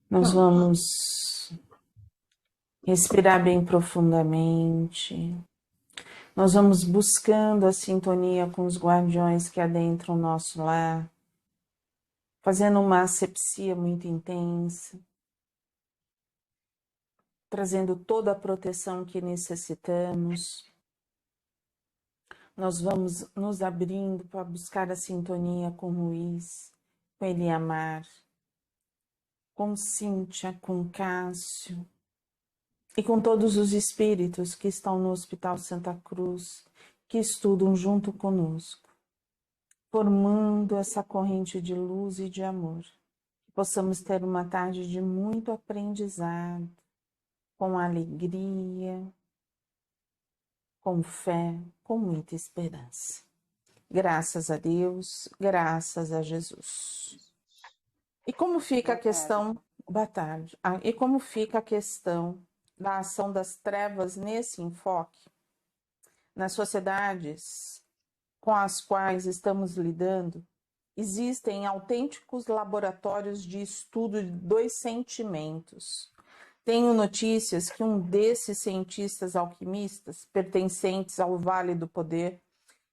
Nós vamos respirar bem profundamente. Nós vamos buscando a sintonia com os guardiões que adentram o nosso lar, fazendo uma asepsia muito intensa, trazendo toda a proteção que necessitamos. Nós vamos nos abrindo para buscar a sintonia com Luiz, com Eliamar, com Cíntia, com Cássio, e com todos os espíritos que estão no Hospital Santa Cruz, que estudam junto conosco, formando essa corrente de luz e de amor. Que possamos ter uma tarde de muito aprendizado, com alegria, com fé, com muita esperança. Graças a Deus, graças a Jesus. E como fica a questão, boa tarde, e como fica a questão da ação das trevas nesse enfoque? Nas sociedades com as quais estamos lidando, existem autênticos laboratórios de estudo dos sentimentos. Tenho notícias que um desses cientistas alquimistas, pertencentes ao Vale do Poder,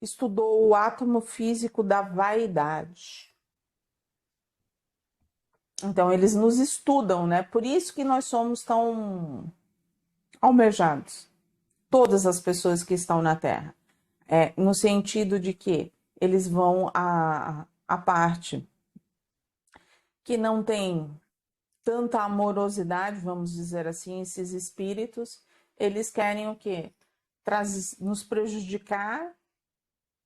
estudou o átomo físico da vaidade. Então, eles nos estudam, né? Por isso que nós somos tão almejados. Todas as pessoas que estão na Terra. No sentido de que eles vão a parte que não tem tanta amorosidade, vamos dizer assim, esses espíritos, eles querem o quê? Nos prejudicar?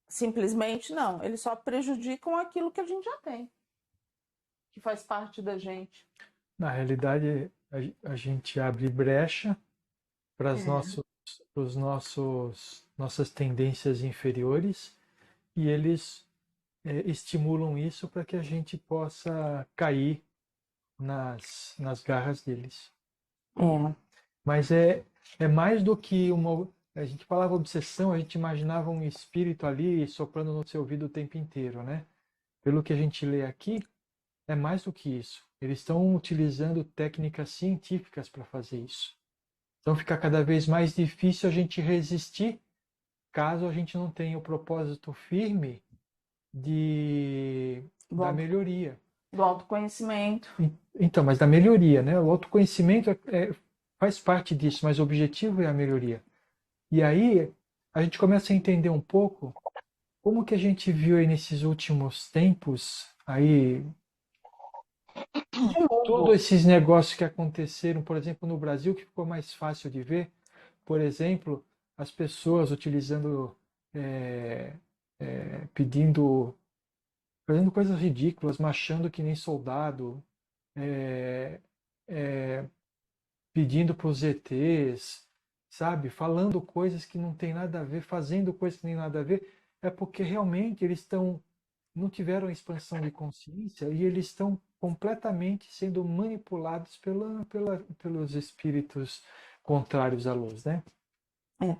Simplesmente não, eles só prejudicam aquilo que a gente já tem, que faz parte da gente. Na realidade, a gente abre brecha para nossas tendências inferiores e eles estimulam isso para que a gente possa cair nas garras deles. É. Mas é mais do que uma. A gente falava obsessão, a gente imaginava um espírito ali soprando no seu ouvido o tempo inteiro, né? Pelo que a gente lê aqui, é mais do que isso. Eles estão utilizando técnicas científicas para fazer isso. Então fica cada vez mais difícil a gente resistir caso a gente não tenha o propósito firme da melhoria. Do autoconhecimento. Então, mas da melhoria, né? O autoconhecimento faz parte disso, mas o objetivo é a melhoria. E aí a gente começa a entender um pouco como que a gente viu aí nesses últimos tempos, aí todos esses negócios que aconteceram, por exemplo, no Brasil, que ficou mais fácil de ver, por exemplo, as pessoas utilizando, pedindo, fazendo coisas ridículas, marchando que nem soldado, é, é, pedindo para os ETs, sabe? Falando coisas que não tem nada a ver, fazendo coisas que nem nada a ver, é porque realmente não tiveram expansão de consciência e eles estão completamente sendo manipulados pelos espíritos contrários à luz, né? É.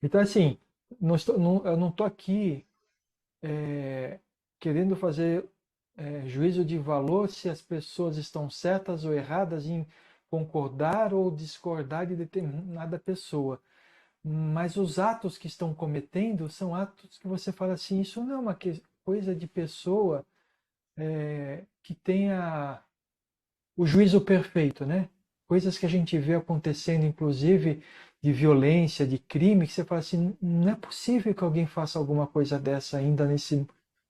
Então, assim, eu não estou aqui querendo fazer juízo de valor se as pessoas estão certas ou erradas em concordar ou discordar de determinada pessoa. Mas os atos que estão cometendo são atos que você fala assim, isso não é uma coisa de pessoa que tenha o juízo perfeito, né? Coisas que a gente vê acontecendo, inclusive de violência, de crime, que você fala assim, não é possível que alguém faça alguma coisa dessa ainda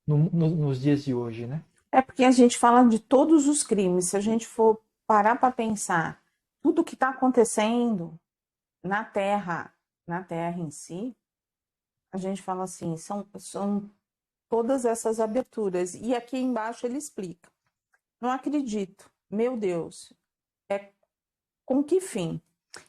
nos dias de hoje, né? É porque a gente fala de todos os crimes. Se a gente for parar para pensar tudo que está acontecendo na Terra em si, a gente fala assim, são todas essas aberturas. E aqui embaixo ele explica. Não acredito, meu Deus, com que fim?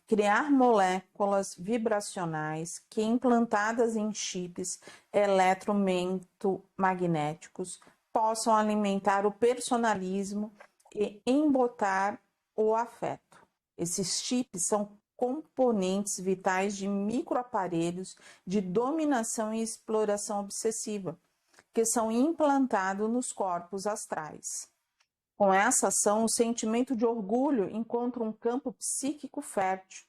Criar moléculas vibracionais que, implantadas em chips eletromagnéticos, possam alimentar o personalismo e embotar o afeto. Esses chips são componentes vitais de microaparelhos de dominação e exploração obsessiva, que são implantados nos corpos astrais. Com essa ação, o sentimento de orgulho encontra um campo psíquico fértil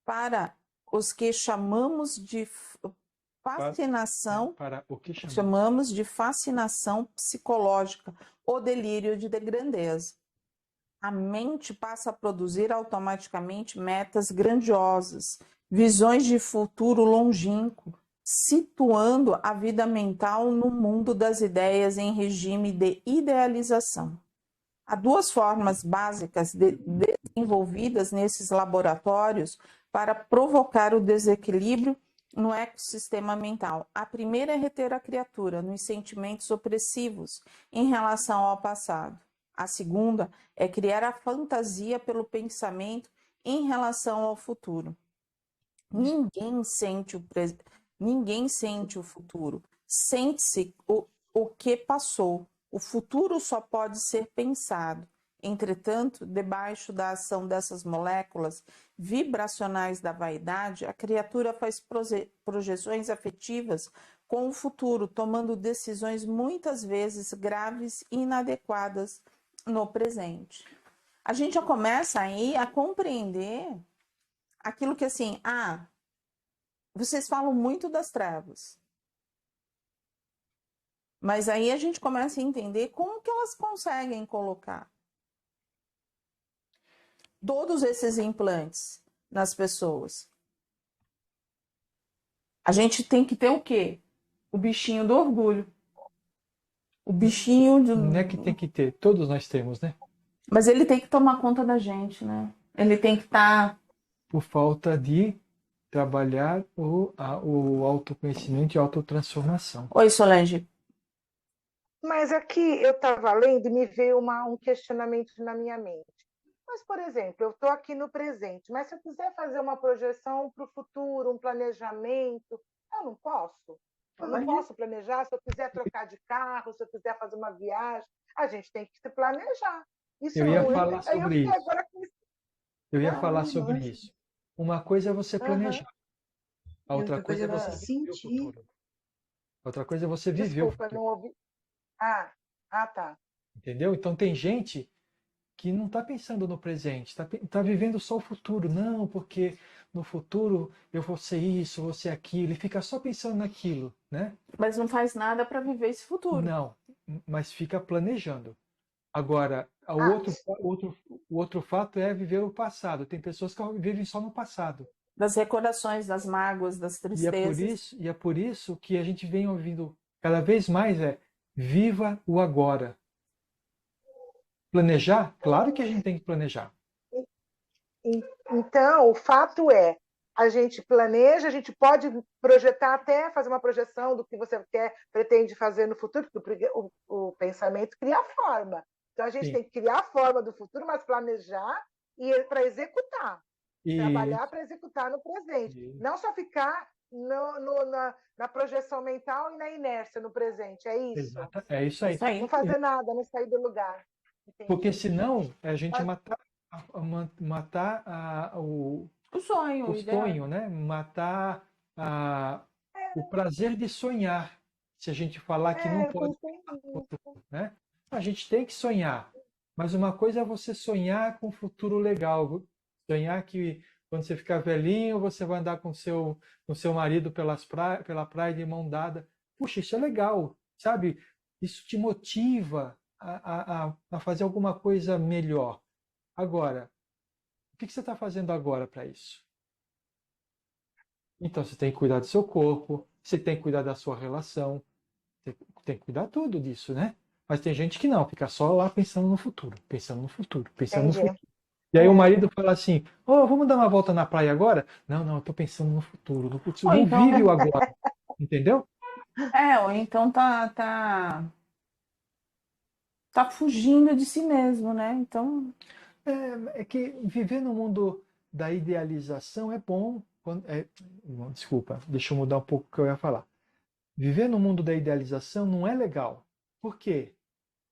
para os que chamamos de fascinação, para o que chamamos de fascinação psicológica, ou delírio de grandeza. A mente passa a produzir automaticamente metas grandiosas, visões de futuro longínquo, situando a vida mental no mundo das ideias em regime de idealização. Há duas formas básicas desenvolvidas nesses laboratórios para provocar o desequilíbrio no ecossistema mental. A primeira é reter a criatura nos sentimentos opressivos em relação ao passado. A segunda é criar a fantasia pelo pensamento em relação ao futuro. Ninguém sente o futuro, sente-se o que passou. O futuro só pode ser pensado. Entretanto, debaixo da ação dessas moléculas vibracionais da vaidade, a criatura faz projeções afetivas com o futuro, tomando decisões muitas vezes graves e inadequadas no presente. A gente já começa aí a compreender aquilo que assim, vocês falam muito das trevas. Mas aí a gente começa a entender como que elas conseguem colocar todos esses implantes nas pessoas. A gente tem que ter o quê? O bichinho do orgulho. O bichinho do... Não é que tem que ter, todos nós temos, né? Mas ele tem que tomar conta da gente, né? Ele tem que estar... Por falta de trabalhar o autoconhecimento e a autotransformação. Oi, Solange. Mas aqui eu estava lendo e me veio um questionamento na minha mente. Mas, por exemplo, eu estou aqui no presente, mas se eu quiser fazer uma projeção para o futuro, um planejamento, eu não posso. Eu não posso planejar. Se eu quiser trocar de carro, se eu quiser fazer uma viagem, a gente tem que se planejar. Isso Eu ia falar sobre isso. Agora... Eu ia falar sobre isso. Uma coisa é você planejar. A outra coisa é você sentir. O futuro. Outra coisa é você viver o futuro. Não ouvi. Tá. Entendeu? Então tem gente que não está pensando no presente, está vivendo só o futuro. Não, porque no futuro eu vou ser isso, vou ser aquilo. E fica só pensando naquilo, né? Mas não faz nada para viver esse futuro. Não, mas fica planejando. Agora, o outro fato é viver o passado. Tem pessoas que vivem só no passado. Das recordações, das mágoas, das tristezas. E é por isso que a gente vem ouvindo cada vez mais viva o agora. Planejar? Claro que a gente tem que planejar. Então, o fato é, a gente planeja, a gente pode projetar até, fazer uma projeção do que você pretende fazer no futuro, porque o pensamento cria a forma. Então, a gente tem que criar a forma do futuro, mas planejar e para executar. Trabalhar para executar no presente. Não só ficar na projeção mental e na inércia no presente. É isso? Exato. É isso aí. Não fazer nada, não sair do lugar. Entendi. Porque senão a gente matar o sonho, né? Matar o prazer de sonhar. Se a gente falar que não pode, né? A gente tem que sonhar. Mas uma coisa é você sonhar com um futuro legal. Sonhar que quando você ficar velhinho, você vai andar com seu marido pela praia de mão dada. Puxa, isso é legal, sabe? Isso te motiva a fazer alguma coisa melhor. Agora, o que você está fazendo agora para isso? Então, você tem que cuidar do seu corpo, você tem que cuidar da sua relação, você tem que cuidar tudo disso, né? Mas tem gente que não, fica só lá pensando no futuro. E aí o marido fala assim, vamos dar uma volta na praia agora? Não, eu estou pensando no futuro. No futuro. Não vive o agora. Entendeu? Ou então tá fugindo de si mesmo, né? Então... É que viver no mundo da idealização é bom. Desculpa, deixa eu mudar um pouco o que eu ia falar. Viver no mundo da idealização não é legal. Por quê?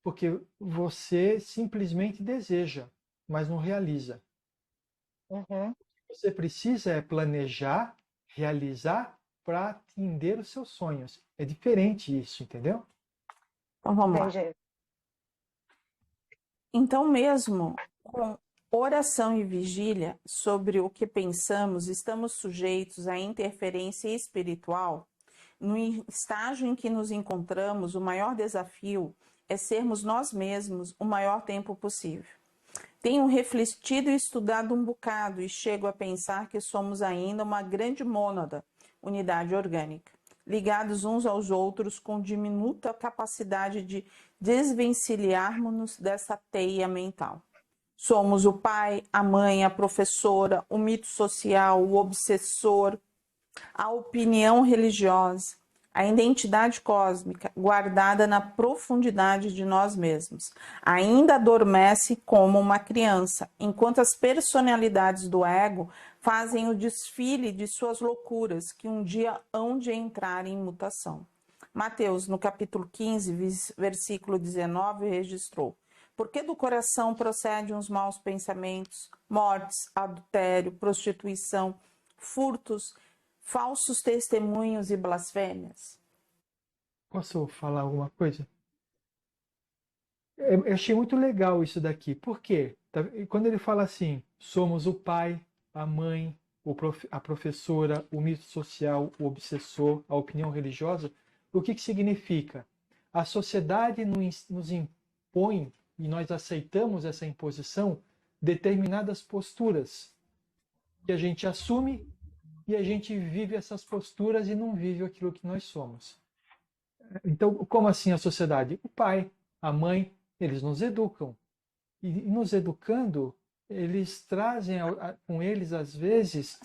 Porque você simplesmente deseja, mas não realiza. Uhum. O que você precisa é planejar, realizar para atender os seus sonhos. É diferente isso, entendeu? Então vamos lá. Então, mesmo com oração e vigília sobre o que pensamos, estamos sujeitos à interferência espiritual. No estágio em que nos encontramos, o maior desafio é sermos nós mesmos o maior tempo possível. Tenho refletido e estudado um bocado e chego a pensar que somos ainda uma grande mônada, unidade orgânica, ligados uns aos outros com diminuta capacidade de desvencilharmos-nos dessa teia mental. Somos o pai, a mãe, a professora, o mito social, o obsessor, a opinião religiosa, a identidade cósmica guardada na profundidade de nós mesmos. Ainda adormece como uma criança, enquanto as personalidades do ego fazem o desfile de suas loucuras, que um dia hão de entrar em mutação. Mateus, no capítulo 15, versículo 19, registrou: porque do coração procedem os maus pensamentos, mortes, adultério, prostituição, furtos, falsos testemunhos e blasfêmias. Posso falar alguma coisa? Eu achei muito legal isso daqui. Por quê? Quando ele fala assim, somos o pai, a mãe, a professora, o mito social, o obsessor, a opinião religiosa, o que significa? A sociedade nos impõe, e nós aceitamos essa imposição, determinadas posturas que a gente assume e a gente vive essas posturas e não vive aquilo que nós somos. Então, como assim a sociedade? O pai, a mãe, eles nos educam. E nos educando, eles trazem com eles, às vezes,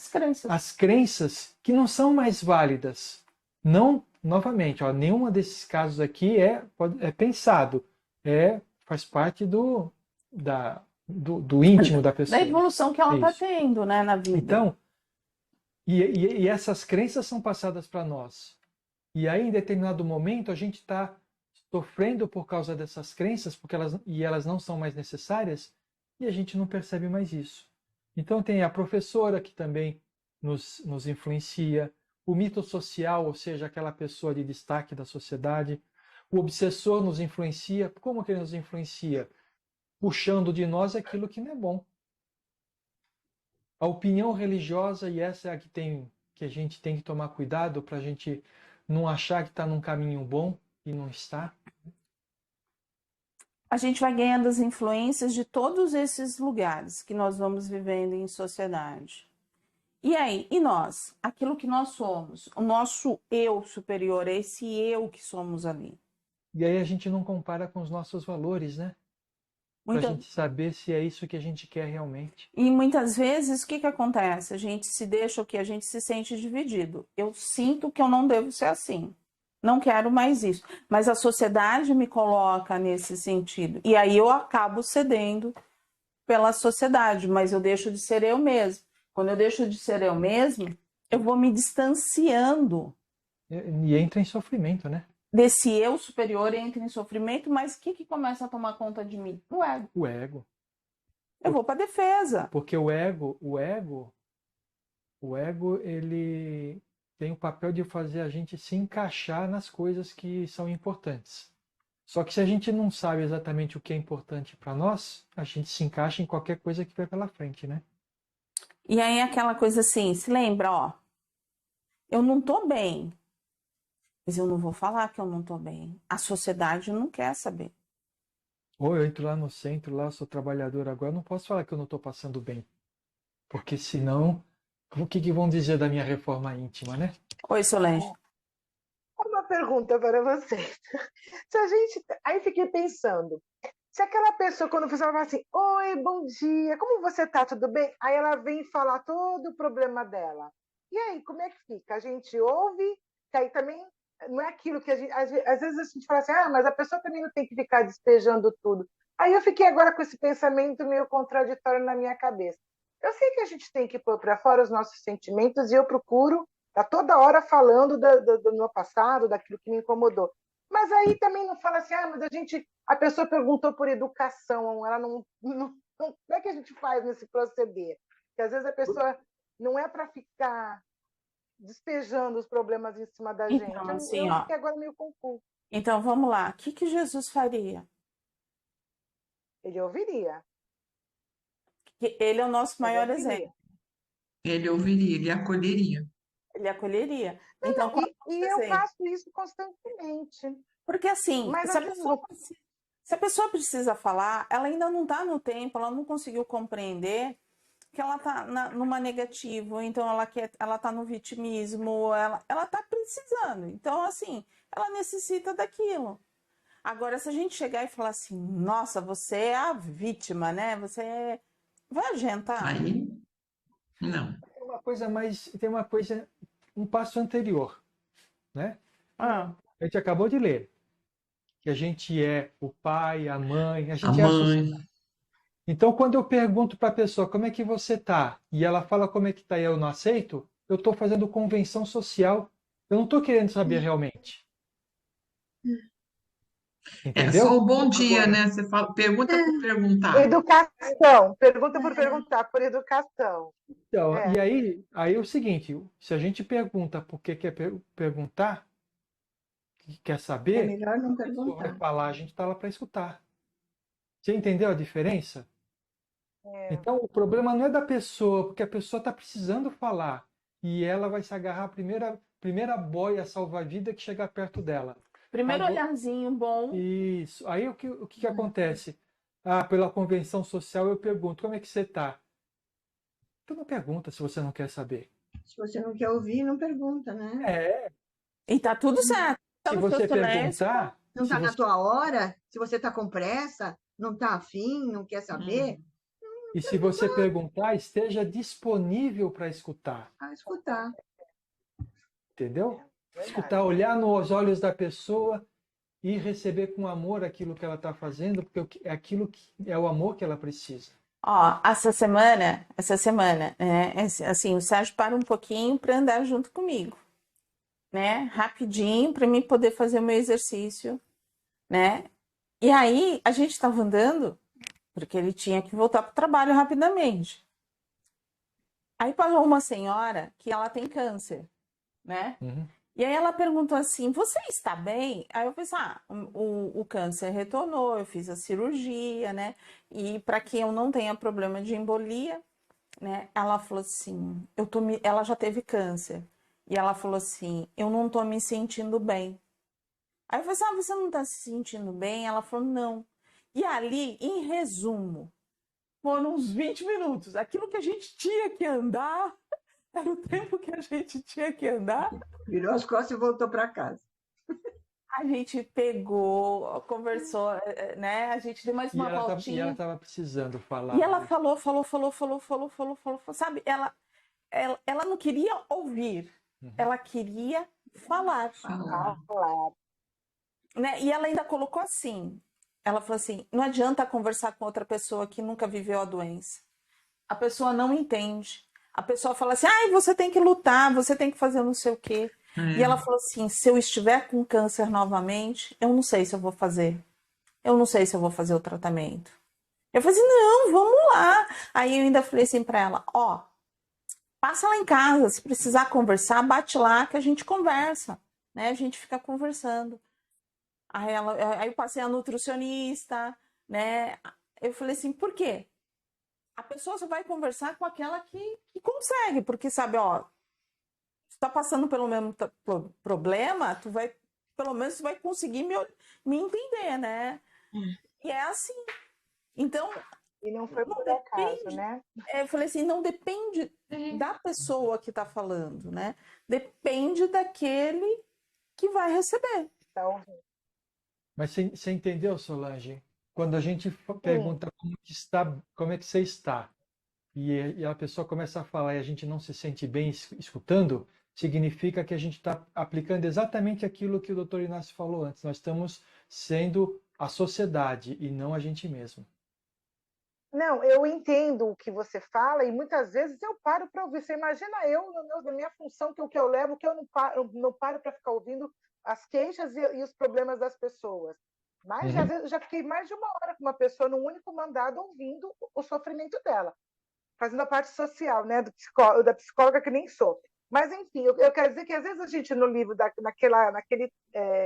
as crenças que não são mais válidas. Não, novamente, nenhuma desses casos aqui é pensado. Faz parte do íntimo da pessoa. Da evolução que ela está tendo, né, na vida. Então, e essas crenças são passadas para nós. E aí, em determinado momento, a gente está sofrendo por causa dessas crenças, porque elas não são mais necessárias, e a gente não percebe mais isso. Então tem a professora que também nos influencia, o mito social, ou seja, aquela pessoa de destaque da sociedade, o obsessor nos influencia. Como que ele nos influencia? Puxando de nós aquilo que não é bom. A opinião religiosa, e essa é a que a gente tem que tomar cuidado para a gente não achar que está num caminho bom e não está. A gente vai ganhando as influências de todos esses lugares que nós vamos vivendo em sociedade. E aí, e nós? Aquilo que nós somos, o nosso eu superior, esse eu que somos ali. E aí a gente não compara com os nossos valores, né? Para a gente saber se é isso que a gente quer realmente. E muitas vezes, o que acontece? A gente se deixa o que? A gente se sente dividido. Eu sinto que eu não devo ser assim. Não quero mais isso. Mas a sociedade me coloca nesse sentido. E aí eu acabo cedendo pela sociedade, mas eu deixo de ser eu mesmo. Quando eu deixo de ser eu mesmo, eu vou me distanciando. E entra em sofrimento, né? Desse eu superior entra em sofrimento, mas o que começa a tomar conta de mim? O ego. O ego. Eu vou para defesa. Porque o ego, ele tem o papel de fazer a gente se encaixar nas coisas que são importantes. Só que se a gente não sabe exatamente o que é importante para nós, a gente se encaixa em qualquer coisa que vai pela frente, né? E aí aquela coisa assim, se lembra, ó, eu não tô bem, mas eu não vou falar que eu não tô bem. A sociedade não quer saber. Ou eu entro lá no centro, lá eu sou trabalhador agora, eu não posso falar que eu não estou passando bem. Porque senão, o que vão dizer da minha reforma íntima, né? Oi, Solange. Uma pergunta para vocês. Se a gente, aí fiquei pensando, se aquela pessoa, quando você fala assim, oi, bom dia, como você tá, tudo bem? Aí ela vem falar todo o problema dela. E aí, como é que fica? A gente ouve, que aí também não é aquilo que a gente... Às vezes a gente fala assim, mas a pessoa também não tem que ficar despejando tudo. Aí eu fiquei agora com esse pensamento meio contraditório na minha cabeça. Eu sei que a gente tem que pôr para fora os nossos sentimentos e eu procuro estar toda hora falando do meu passado, daquilo que me incomodou. Mas aí também não fala assim, mas a pessoa perguntou por educação, ela não como é que a gente faz nesse proceder? Porque às vezes a pessoa não é para ficar despejando os problemas em cima da gente. Então, assim, eu fiquei agora meio confuso. Então, vamos lá. O que Jesus faria? Ele ouviria. Ele é o nosso Ele maior ouviria. exemplo. Ele ouviria, ele acolheria. Ele acolheria. Então, qual é o E nosso eu exemplo? faço isso constantemente. Porque assim, Mas se a às vezes pessoa se a pessoa precisa falar, ela ainda não está no tempo, ela não conseguiu compreender que ela está numa negativa, ou então ela está no vitimismo, ela está precisando. Então, assim, ela necessita daquilo. Agora, se a gente chegar e falar assim, nossa, você é a vítima, né? Vai adiantar. Aí, não. Tem uma coisa, um passo anterior, né? Ah, A gente acabou de ler que a gente é o pai, a mãe, a A gente é a mãe, sociedade. Então, quando eu pergunto para a pessoa como é que você tá e ela fala como é que tá e eu não aceito, eu estou fazendo convenção social. Eu não estou querendo saber realmente. é só Entendeu? o bom dia, Agora, né? Você fala, pergunta por perguntar. educação. Pergunta por perguntar, por educação. então, É. e aí é o seguinte, se a gente pergunta por que quer perguntar, que quer É saber, melhor não a pessoa vai perguntar. falar, a gente está lá para escutar. Você entendeu a diferença? Então, o problema não é da pessoa, porque a pessoa está precisando falar e ela vai se agarrar à primeira boia salva-vida que chegar perto dela. primeiro Agora- olharzinho bom. Isso. Aí o que acontece? Ah, pela convenção social eu pergunto, como é que você está? Tu não pergunta se você não quer saber. Se você não quer ouvir, não pergunta, né? É, E tá tudo certo. Tá se no seu você silêncio. perguntar, Não se está na você, tua hora, se você está com pressa, não está afim, não quer saber, e se você perguntar, esteja disponível para escutar, a escutar. entendeu? Verdade. Escutar, olhar nos olhos da pessoa e receber com amor aquilo que ela está fazendo, porque é aquilo que é o amor que ela precisa. Ó, essa semana, né, assim, o Sérgio para um pouquinho para andar junto comigo, né? Rapidinho para mim poder fazer o meu exercício, né? E aí a gente estava andando porque ele tinha que voltar para o trabalho rapidamente. Aí parou uma senhora que ela tem câncer, né? Uhum. E aí ela perguntou assim: você está bem? Aí eu pensei: o câncer retornou, eu fiz a cirurgia, né? E para que eu não tenha problema de embolia, né? Ela falou assim: ela já teve câncer. E ela falou assim: eu não tô me sentindo bem. Aí eu falei assim: você não tá se sentindo bem? Ela falou: não. E ali, em resumo, foram uns 20 minutos. Aquilo que a gente tinha que andar, era o tempo que a gente tinha que andar. Virou as costas e voltou para casa. A gente pegou, conversou, né? A gente deu mais E uma ela voltinha. estava precisando falar. E ela falou, sabe? Ela não queria ouvir, ela queria falar. Falar. Né? E ela ainda colocou assim, ela falou assim, não adianta conversar com outra pessoa que nunca viveu a doença. A pessoa não entende. A pessoa fala assim, você tem que lutar, você tem que fazer não sei o quê. E ela falou assim, se eu estiver com câncer novamente, eu não sei se eu vou fazer. Eu não sei se eu vou fazer o tratamento. Eu falei assim, não, vamos lá. Aí eu ainda falei assim para ela, passa lá em casa, se precisar conversar, bate lá que a gente conversa, né? A gente fica conversando. Aí eu passei a nutricionista, né? Eu falei assim, por quê? A pessoa só vai conversar com aquela que consegue, porque sabe, tu tá passando pelo mesmo problema, pelo menos tu vai conseguir me entender, né? E é assim. Então, E não foi por acaso, né? eu falei assim, não depende da pessoa que tá falando, né? Depende daquele que vai receber. Então, Mas você entendeu, Solange? Quando a gente pergunta como é que você está, e a pessoa começa a falar e a gente não se sente bem escutando, significa que a gente está aplicando exatamente aquilo que o Dr. Inácio falou antes. Nós estamos sendo a sociedade e não a gente mesmo. não, eu entendo o que você fala e muitas vezes eu paro para ouvir. Você imagina eu, na minha função, que eu levo, que eu não paro para ficar ouvindo as queixas e os problemas das pessoas. Mas às vezes, eu já fiquei mais de uma hora com uma pessoa num único mandado ouvindo o sofrimento dela, fazendo a parte social, né, da psicóloga que nem sou. Mas, enfim, eu quero dizer que às vezes a gente, no livro, naquele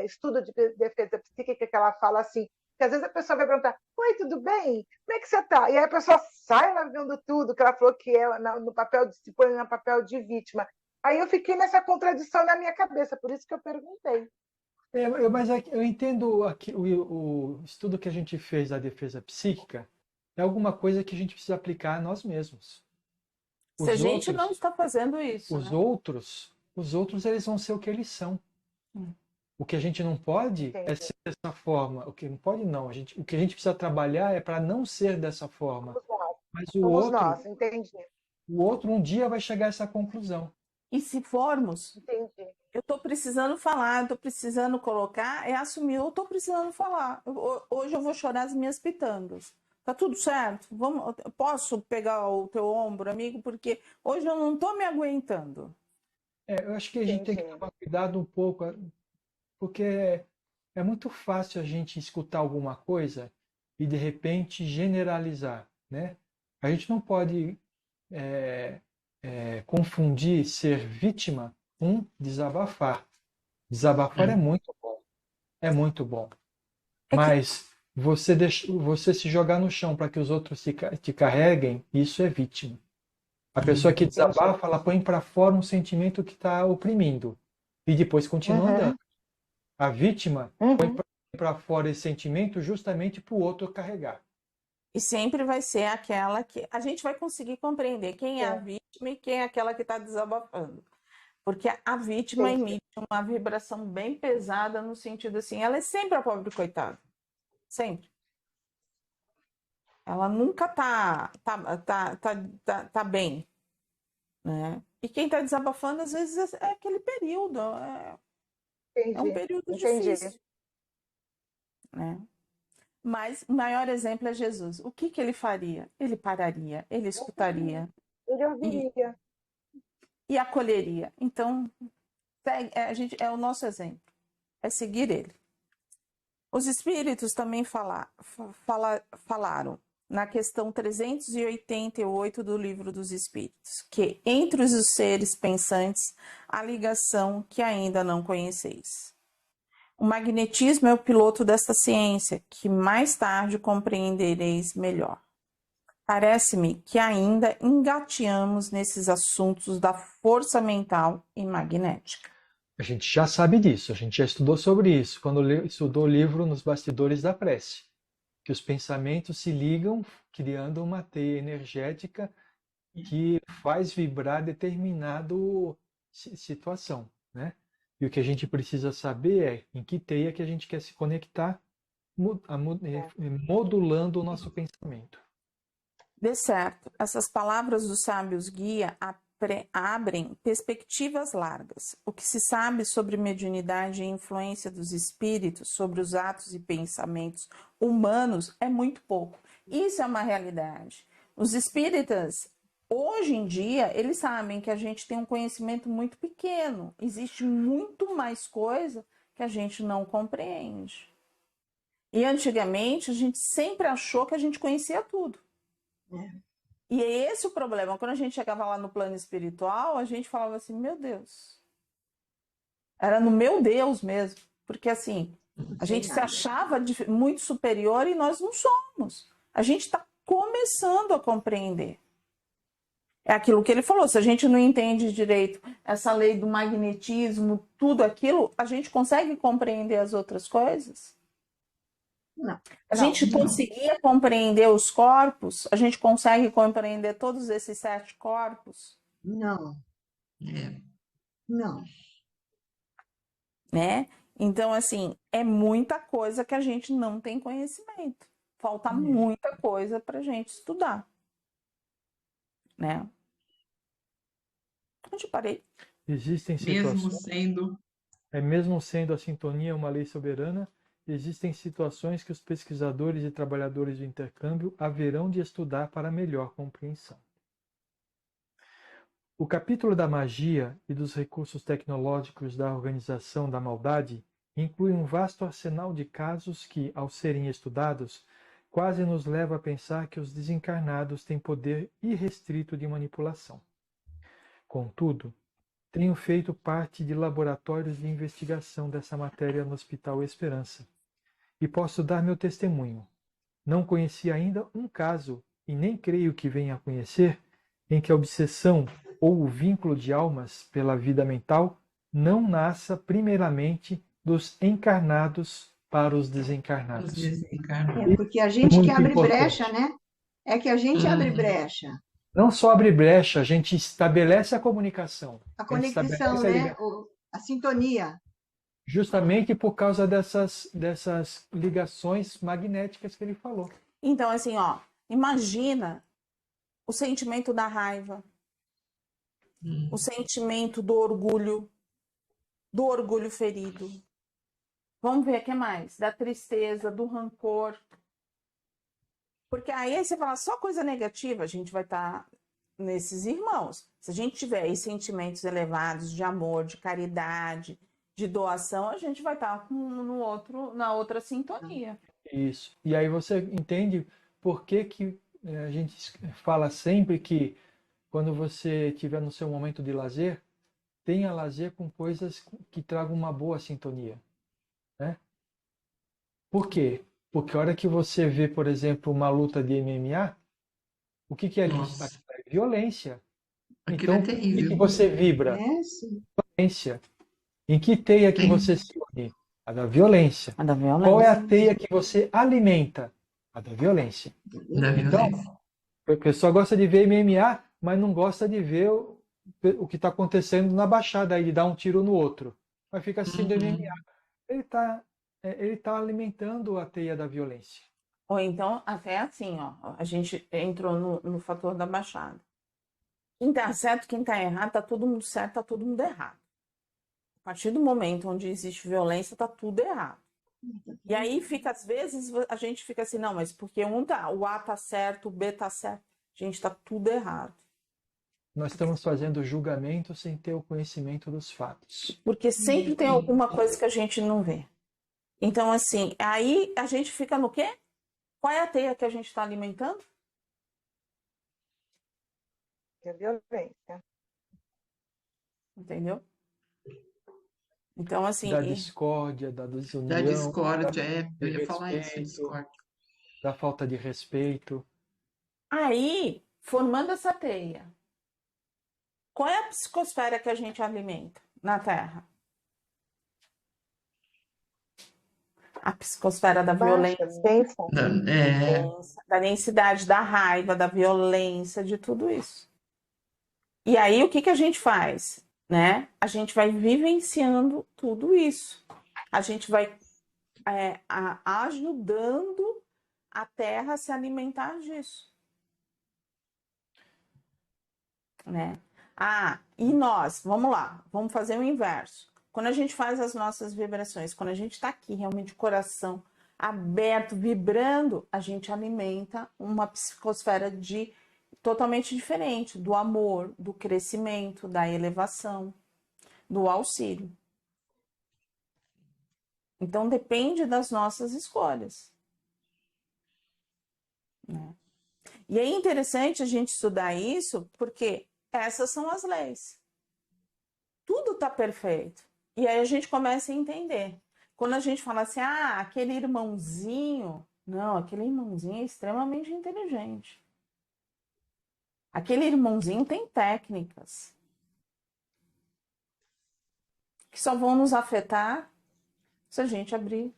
estudo de defesa psíquica, que ela fala assim, que às vezes a pessoa vai perguntar, oi, tudo bem? Como é que você tá? E aí a pessoa sai largando tudo, que ela falou que ela, no papel, se põe no papel de vítima. Aí eu fiquei nessa contradição na minha cabeça, por isso que eu perguntei. Mas eu entendo aqui, o estudo que a gente fez da defesa psíquica é alguma coisa que a gente precisa aplicar a nós mesmos. Se a Os gente não outros, está fazendo isso, os né? outros eles vão ser o que eles são. O que a gente não pode é Entendi. ser dessa forma. O que não pode não. O que a gente precisa trabalhar é para não ser dessa forma. Somos nós, Mas somos nós, entendi. o outro um dia vai chegar a essa conclusão. E se formos, Entendi. eu estou precisando falar, eu estou precisando colocar, é assumir, eu estou precisando falar. Hoje eu vou chorar as minhas pitangas. Tá tudo certo? Eu posso pegar o teu ombro, amigo, porque hoje eu não estou me aguentando. Eu acho que a gente tem que Entendi. tomar cuidado um pouco, porque é muito fácil a gente escutar alguma coisa e de repente generalizar, né? A gente não pode confundir ser vítima com desabafar. Desabafar é muito bom, é muito bom. É que Mas você se jogar no chão para que os outros te carreguem, isso é vítima. A pessoa que Entendi. desabafa, ela põe para fora um sentimento que está oprimindo e depois continua andando. A vítima Uhum. para fora esse sentimento justamente para o outro carregar. E sempre vai ser aquela que a gente vai conseguir compreender quem é a vítima e quem é aquela que está desabafando. Porque a vítima Entendi. emite uma vibração bem pesada no sentido assim, ela é sempre a pobre coitada. Sempre. Ela nunca tá bem, né? E quem está desabafando, às vezes, é aquele período. É um Entendi. período Entendi. difícil, né? Mas o maior exemplo é Jesus. O que ele faria? Ele pararia, ele escutaria Ele e, ouviria. e acolheria. Então, é o nosso exemplo, é seguir ele. Os espíritos também falaram na questão 388 do Livro dos Espíritos, que entre os seres pensantes há ligação que ainda não conheceis. O magnetismo é o piloto desta ciência, que mais tarde compreendereis melhor. Parece-me que ainda engateamos nesses assuntos da força mental e magnética. A gente já sabe disso, a gente já estudou sobre isso quando estudou o livro Nos Bastidores da Prece, que os pensamentos se ligam criando uma teia energética que faz vibrar determinada situação, né? E o que a gente precisa saber é em que teia que a gente quer se conectar, modulando o nosso pensamento. De certo, essas palavras dos sábios guia abrem perspectivas largas. O que se sabe sobre mediunidade e influência dos espíritos sobre os atos e pensamentos humanos é muito pouco. Isso é uma realidade. Os espíritas, hoje em dia, eles sabem que a gente tem um conhecimento muito pequeno. Existe muito mais coisa que a gente não compreende. E antigamente, a gente sempre achou que a gente conhecia tudo. E é esse o problema. Quando a gente chegava lá no plano espiritual, a gente falava assim, meu Deus. Era no meu Deus mesmo. Porque assim, a gente se achava muito superior e nós não somos. A gente está começando a compreender. É aquilo que ele falou, se a gente não entende direito essa lei do magnetismo, tudo aquilo, a gente consegue compreender as outras coisas? Não. A gente conseguia compreender os corpos? A gente consegue compreender todos esses 7 corpos? Não. Não. Né? Então, assim, é muita coisa que a gente não tem conhecimento. Falta muita coisa para a gente estudar. Né? Onde parei? Existem Mesmo situações, mesmo sendo a sintonia uma lei soberana, existem situações que os pesquisadores e trabalhadores do intercâmbio haverão de estudar para melhor compreensão. O capítulo da magia e dos recursos tecnológicos da organização da maldade inclui um vasto arsenal de casos que, ao serem estudados, quase nos leva a pensar que os desencarnados têm poder irrestrito de manipulação. Contudo, tenho feito parte de laboratórios de investigação dessa matéria no Hospital Esperança e posso dar meu testemunho. Não conheci ainda um caso, e nem creio que venha a conhecer, em que a obsessão ou o vínculo de almas pela vida mental não nasça primeiramente dos encarnados para os Os desencarnados. desencarnados. Porque a gente que Muito abre importante. brecha, né? É que a gente abre brecha. Não só abre brecha, a gente estabelece a comunicação. A gente conexão, estabelece a né? ligação. A sintonia. Justamente por causa dessas ligações magnéticas que ele falou. Então, assim, ó, imagina o sentimento da raiva, o sentimento do orgulho ferido. Vamos ver o que mais? Da tristeza, do rancor. Porque aí você fala só coisa negativa, a gente vai estar nesses irmãos. Se a gente tiver aí sentimentos elevados de amor, de caridade, de doação, a gente vai estar na outra sintonia. Isso. E aí você entende por que a gente fala sempre que quando você estiver no seu momento de lazer, tenha lazer com coisas que tragam uma boa sintonia, né? Por quê? Porque a hora que você vê, por exemplo, uma luta de MMA, o que é isso? Nossa, É violência. aquilo Então, é em que terrível. você vibra? É, sim. Violência. Em que teia que você se une? A da violência. A da Qual é violência. a teia que você alimenta? A da violência. Da Então, violência. a pessoa gosta de ver MMA, mas não gosta de ver o que está acontecendo na baixada, aí de dar um tiro no outro. Mas fica assistindo MMA. Ele tá alimentando a teia da violência. Ou então, até assim, ó, a gente entrou no fator da baixada. Quem tá certo, quem tá errado, tá todo mundo certo, tá todo mundo errado. A partir do momento onde existe violência, tá tudo errado. E aí fica, às vezes, a gente fica assim, não, mas porque o A tá certo, o B tá certo. Gente, tá tudo errado. Nós estamos fazendo julgamento sem ter o conhecimento dos fatos. Porque sempre tem alguma coisa que a gente não vê. Então, assim, aí a gente fica no quê? Qual é a teia que a gente está alimentando? Que é violência. Entendeu? Então, assim, Da discórdia, da Da desunião, discórdia, eu ia falar isso, a respeito, discórdia. da falta de respeito. aí, formando essa teia, qual é a psicosfera que a gente alimenta na Terra? A psicosfera da violência, Baixa, densa. da densidade, da raiva, da violência, de tudo isso. E aí, o que a gente faz? Né? A gente vai vivenciando tudo isso. A gente vai ajudando a Terra a se alimentar disso. Né? E nós, vamos lá, vamos fazer o inverso. Quando a gente faz as nossas vibrações, quando a gente está aqui realmente o coração aberto, vibrando, a gente alimenta uma psicosfera totalmente diferente do amor, do crescimento, da elevação, do auxílio. Então depende das nossas escolhas. Né? E é interessante a gente estudar isso, porque essas são as leis. Tudo está perfeito. E aí a gente começa a entender. Quando a gente fala assim, aquele irmãozinho... Não, aquele irmãozinho é extremamente inteligente. Aquele irmãozinho tem técnicas que só vão nos afetar se a gente abrir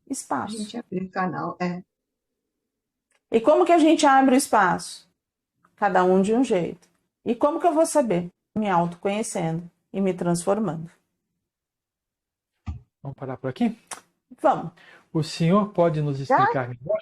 A espaço. gente abre o canal. E como que a gente abre o espaço? Cada um de um jeito. E como que eu vou saber? Me autoconhecendo e me transformando. Vamos parar por aqui? Vamos. O senhor pode nos explicar melhor